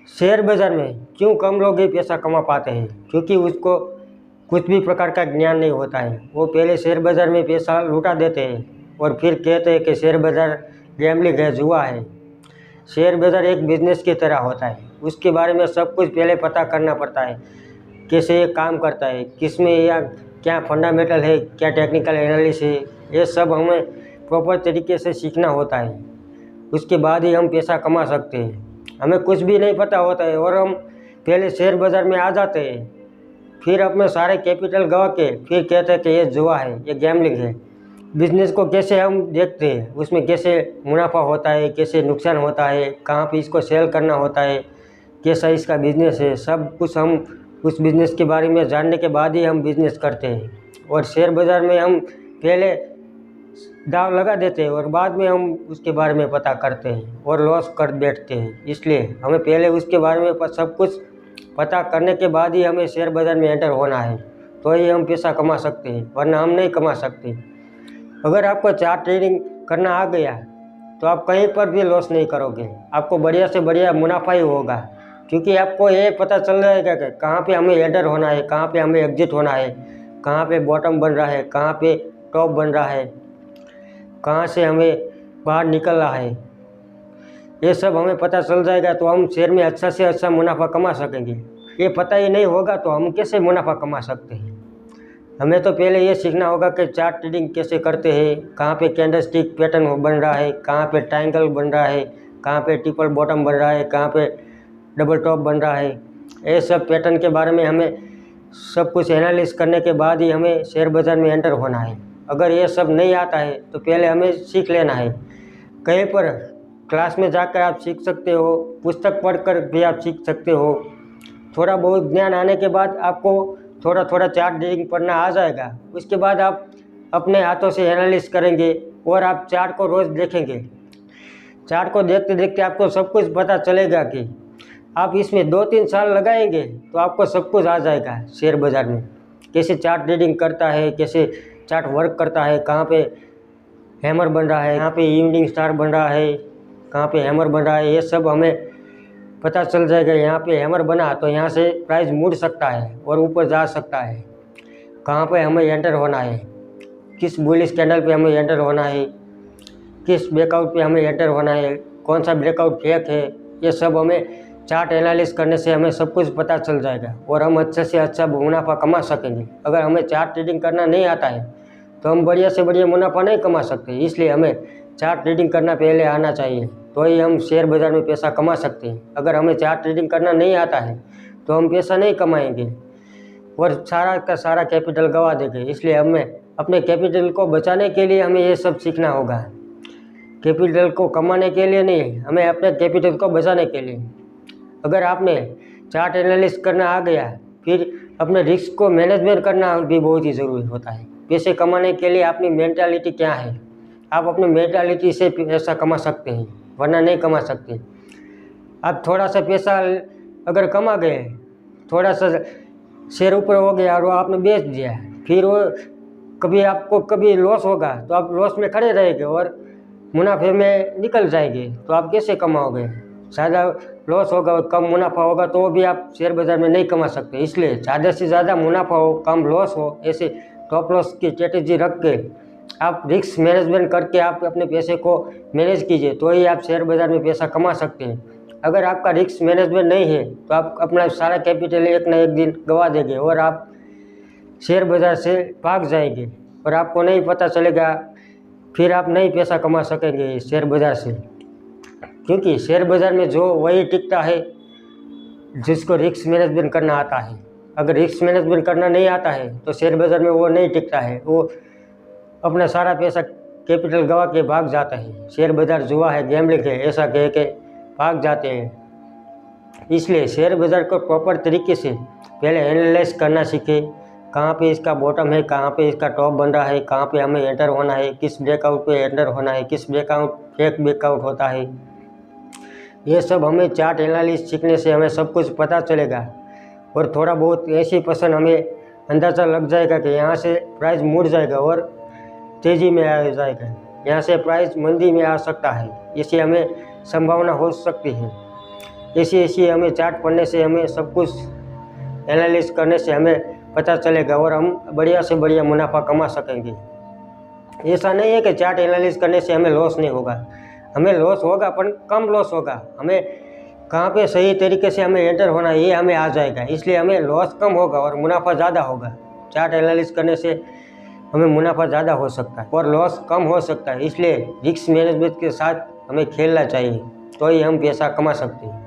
Share बाज़ार में क्यों कम लोग ही पैसा कमा पाते हैं? क्योंकि उसको कुछ भी प्रकार का ज्ञान नहीं होता है। वो पहले शेयर बाज़ार में पैसा लुटा देते हैं और फिर कहते हैं कि शेयर बाज़ार गैम्बलिंग है, जुआ है। शेयर बाज़ार एक बिजनेस की तरह होता है। उसके बारे में सब कुछ पहले पता करना पड़ता है, कैसे ये काम करता है, किसमें या क्या फंडामेंटल है, क्या टेक्निकल एनालिसिस है, ये सब हमें प्रॉपर तरीके से सीखना होता है। उसके बाद ही हम पैसा कमा सकते हैं। हमें कुछ भी नहीं पता होता है और हम पहले शेयर बाज़ार में आ जाते हैं, फिर अपने सारे कैपिटल गवा के फिर कहते हैं कि ये जुआ है, ये गैम्बलिंग है। बिजनेस को कैसे हम देखते हैं, उसमें कैसे मुनाफा होता है, कैसे नुकसान होता है, कहाँ पे इसको सेल करना होता है, कैसा इसका बिजनेस है, सब कुछ हम उस बिज़नेस के बारे में जानने के बाद ही हम बिज़नेस करते हैं। और शेयर बाज़ार में हम पहले दाव लगा देते हैं और बाद में हम उसके बारे में पता करते हैं और लॉस कर बैठते हैं। इसलिए हमें पहले उसके बारे में सब कुछ पता करने के बाद ही हमें शेयर बाज़ार में एंटर होना है, तो ही हम पैसा कमा सकते हैं, वरना हम नहीं कमा सकते। अगर आपको चार्ट ट्रेडिंग करना आ गया तो आप कहीं पर भी लॉस नहीं करोगे, आपको बढ़िया से बढ़िया मुनाफा ही होगा। क्योंकि आपको ये पता चल जाएगा कि कहाँ पे हमें एंटर होना है, कहाँ पे हमें एग्जिट होना है, कहाँ पे बॉटम बन रहा है, कहाँ पे टॉप बन रहा है, कहाँ से हमें बाहर निकलना है। ये सब हमें पता चल जाएगा तो हम शेयर में अच्छा से अच्छा मुनाफा कमा सकेंगे। ये पता ही नहीं होगा तो हम कैसे मुनाफा कमा सकते हैं? हमें तो पहले ये सीखना होगा कि चार्ट ट्रेडिंग कैसे करते हैं, कहाँ पे कैंडलस्टिक पैटर्न बन रहा है, कहाँ पे ट्रायंगल बन रहा है, कहाँ पे ट्रिपल बॉटम बन रहा है, कहाँ पे डबल टॉप बन रहा है। ये सब पैटर्न के बारे में हमें सब कुछ एनालिसिस करने के बाद ही हमें शेयर बाज़ार में एंटर होना है। अगर ये सब नहीं आता है तो पहले हमें सीख लेना है। कहीं पर क्लास में जाकर आप सीख सकते हो, पुस्तक पढ़कर भी आप सीख सकते हो। थोड़ा बहुत ज्ञान आने के बाद आपको थोड़ा थोड़ा चार्ट ट्रेडिंग पढ़ना आ जाएगा। उसके बाद आप अपने हाथों से एनालिसिस करेंगे और आप चार्ट को रोज़ देखेंगे। चार्ट को देखते देखते आपको सब कुछ पता चलेगा कि आप इसमें 2-3 साल लगाएंगे तो आपको सब कुछ आ जाएगा। शेयर बाज़ार में कैसे चार्ट ट्रेडिंग करता है, कैसे चार्ट वर्क करता है, कहाँ पे हैमर बन रहा है, कहाँ पे इवनिंग स्टार बन रहा है, कहाँ पे हैमर बन रहा है, ये सब हमें पता चल जाएगा। यहाँ पे हैमर बना तो यहाँ से प्राइस मुड़ सकता है और ऊपर जा सकता है। कहाँ पे हमें एंटर होना है, किस बुलिश कैंडल पे हमें एंटर होना है, किस ब्रेकआउट पे हमें एंटर होना है, कौन सा ब्रेकआउट फेक है, ये सब हमें चार्ट एनालिसिस करने से हमें सब कुछ पता चल जाएगा और हम अच्छे से अच्छा मुनाफा कमा सकेंगे। अगर हमें चार्ट ट्रेडिंग करना नहीं आता है तो हम बढ़िया से बढ़िया मुनाफा नहीं कमा सकते। इसलिए हमें चार्ट ट्रेडिंग करना पहले आना चाहिए, तो ही हम शेयर बाज़ार में पैसा कमा सकते हैं। अगर हमें चार्ट ट्रेडिंग करना नहीं आता है तो हम पैसा नहीं कमाएंगे और सारा का सारा कैपिटल गंवा देंगे। इसलिए हमें अपने कैपिटल को बचाने के लिए हमें ये सब सीखना होगा। कैपिटल को कमाने के लिए नहीं, हमें अपने कैपिटल को बचाने के लिए। अगर आपने चार्ट एनालिसिस करना आ गया, फिर अपने रिस्क को मैनेजमेंट करना भी बहुत ही ज़रूरी होता है। पैसे कमाने के लिए अपनी मेंटालिटी क्या है, आप अपनी मेंटालिटी से पैसा कमा सकते हैं, वरना नहीं कमा सकते। आप थोड़ा सा पैसा अगर कमा गए, थोड़ा सा शेयर ऊपर हो गया और वो आपने बेच दिया, फिर वो कभी आपको कभी लॉस होगा तो आप लॉस में खड़े रहेंगे और मुनाफे में निकल जाएंगे, तो आप कैसे कमाओगे? ज़्यादा लॉस होगा और कम मुनाफा होगा तो भी आप शेयर बाज़ार में नहीं कमा सकते। इसलिए ज़्यादा से ज़्यादा मुनाफा हो, कम लॉस हो, ऐसे टॉप लॉस की स्ट्रेटेजी रख के आप रिस्क मैनेजमेंट करके आप अपने पैसे को मैनेज कीजिए, तो ही आप शेयर बाज़ार में पैसा कमा सकते हैं। अगर आपका रिस्क मैनेजमेंट नहीं है तो आप अपना सारा कैपिटल एक ना एक दिन गंवा देंगे और आप शेयर बाज़ार से भाग जाएंगे और आपको नहीं पता चलेगा। फिर आप नहीं पैसा कमा सकेंगे शेयर बाज़ार से, क्योंकि शेयर बाज़ार में जो वही टिकता है जिसको रिस्क मैनेजमेंट करना आता है। अगर रिस्क मैनेजमेंट करना नहीं आता है तो शेयर बाज़ार में वो नहीं टिकता है, वो अपना सारा पैसा कैपिटल गंवा के भाग जाता है। शेयर बाज़ार जुआ है, गैम्बलिंग है, ऐसा कह के भाग जाते हैं। इसलिए शेयर बाज़ार को प्रॉपर तरीके से पहले एनालाइज करना सीखें। कहाँ पे इसका बॉटम है, कहाँ पे इसका टॉप बन रहा है, कहाँ पे हमें एंटर होना है, किस ब्रेकआउट पे एंटर होना है, किस ब्रेकआउट फेक ब्रेकआउट होता है। ये सब हमें चार्ट एनालिसिस सीखने से हमें सब कुछ पता चलेगा और थोड़ा बहुत ऐसी पसंद हमें अंदाज़ा लग जाएगा कि यहाँ से प्राइस मुड़ जाएगा और तेज़ी में आ जाएगा, यहाँ से प्राइस मंदी में आ सकता है, इससे हमें संभावना हो सकती है। ऐसी ऐसी हमें चार्ट पढ़ने से, हमें सब कुछ एनालिसिस करने से हमें पता चलेगा और हम बढ़िया से बढ़िया मुनाफा कमा सकेंगे। ऐसा नहीं है कि चार्ट एनालिसिस करने से हमें लॉस नहीं होगा, हमें लॉस होगा पर कम लॉस होगा। हमें कहाँ पे सही तरीके से हमें एंटर होना है ये हमें आ जाएगा, इसलिए हमें लॉस कम होगा और मुनाफा ज़्यादा होगा। चार्ट एनालिसिस करने से हमें मुनाफा ज़्यादा हो सकता है और लॉस कम हो सकता है, इसलिए रिस्क मैनेजमेंट के साथ हमें खेलना चाहिए, तो ही हम पैसा कमा सकते हैं।